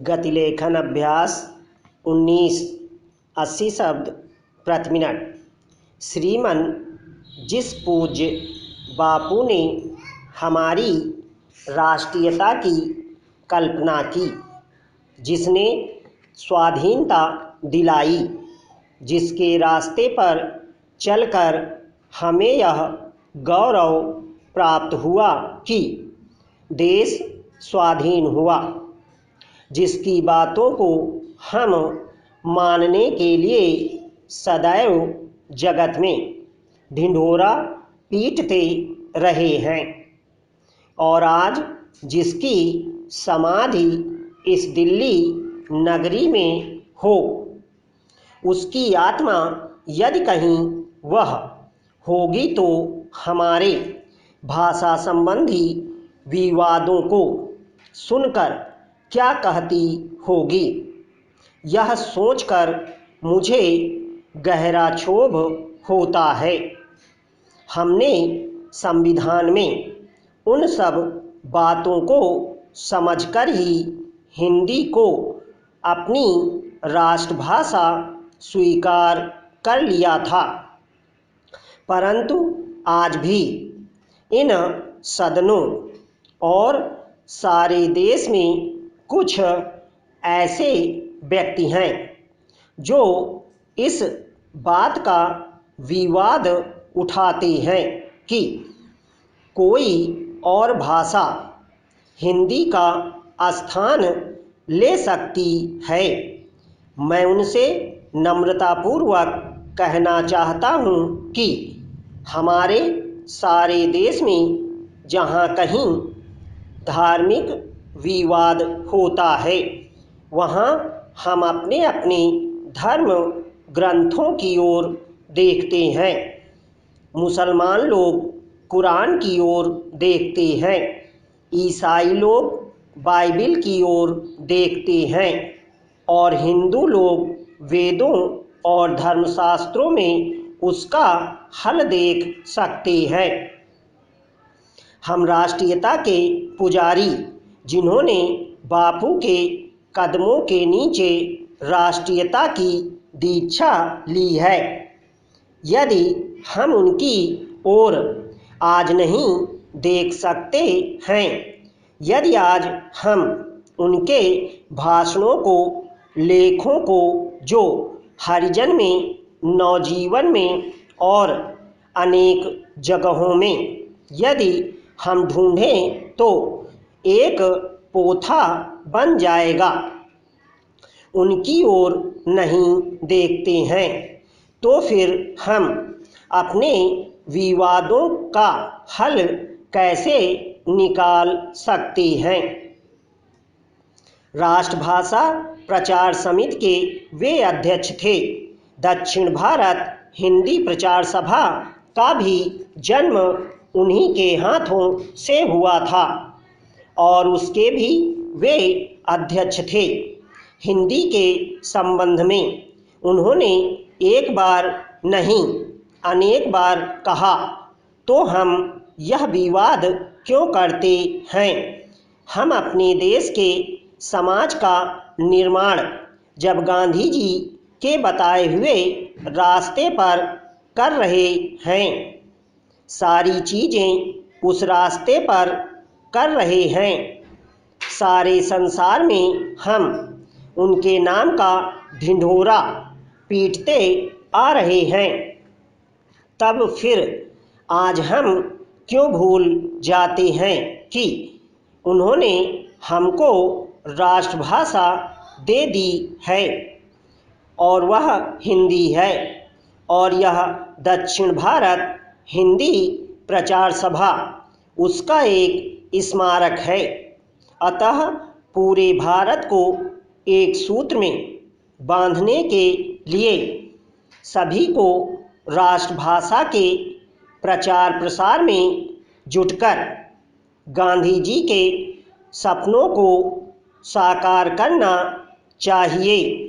गतिलेखन अभ्यास 19। 80 शब्द प्रति मिनट। श्रीमान, जिस पूज्य बापू ने हमारी राष्ट्रीयता की कल्पना की, जिसने स्वाधीनता दिलाई, जिसके रास्ते पर चलकर हमें यह गौरव प्राप्त हुआ कि देश स्वाधीन हुआ, जिसकी बातों को हम मानने के लिए सदैव जगत में ढिंढोरा पीटते रहे हैं, और आज जिसकी समाधि इस दिल्ली नगरी में हो, उसकी आत्मा यदि कहीं वह होगी तो हमारे भाषा संबंधी विवादों को सुनकर क्या कहती होगी, यह सोचकर मुझे गहरा क्षोभ होता है। हमने संविधान में उन सब बातों को समझकर ही हिंदी को अपनी राष्ट्रभाषा स्वीकार कर लिया था, परंतु आज भी इन सदनों और सारे देश में कुछ ऐसे व्यक्ति हैं जो इस बात का विवाद उठाते हैं कि कोई और भाषा हिंदी का स्थान ले सकती है। मैं उनसे नम्रतापूर्वक कहना चाहता हूँ कि हमारे सारे देश में जहाँ कहीं धार्मिक विवाद होता है, वहाँ हम अपने अपने धर्म ग्रंथों की ओर देखते हैं। मुसलमान लोग कुरान की ओर देखते हैं, ईसाई लोग बाइबिल की ओर देखते हैं, और हिंदू लोग वेदों और धर्मशास्त्रों में उसका हल देख सकते हैं। हम राष्ट्रीयता के पुजारी, जिन्होंने बापू के कदमों के नीचे राष्ट्रीयता की दीक्षा ली है, यदि हम उनकी ओर आज नहीं देख सकते हैं, यदि आज हम उनके भाषणों को, लेखों को, जो हरिजन में, नवजीवन में और अनेक जगहों में यदि हम ढूंढें तो एक पोथा बन जाएगा, उनकी ओर नहीं देखते हैं, तो फिर हम अपने विवादों का हल कैसे निकाल सकते हैं। राष्ट्रभाषा प्रचार समिति के वे अध्यक्ष थे। दक्षिण भारत हिंदी प्रचार सभा का भी जन्म उन्हीं के हाथों से हुआ था, और उसके भी वे अध्यक्ष थे। हिंदी के संबंध में उन्होंने एक बार नहीं अनेक बार कहा, तो हम यह विवाद क्यों करते हैं। हम अपने देश के समाज का निर्माण जब गांधी जी के बताए हुए रास्ते पर कर रहे हैं, सारी चीज़ें उस रास्ते पर कर रहे हैं, सारे संसार में हम उनके नाम का ढिंढोरा पीटते आ रहे हैं, तब फिर आज हम क्यों भूल जाते हैं कि उन्होंने हमको राष्ट्रभाषा दे दी है, और वह हिंदी है, और यह दक्षिण भारत हिंदी प्रचार सभा उसका एक स्मारक है। अतः पूरे भारत को एक सूत्र में बांधने के लिए सभी को राष्ट्रभाषा के प्रचार प्रसार में जुटकर गांधी जी के सपनों को साकार करना चाहिए।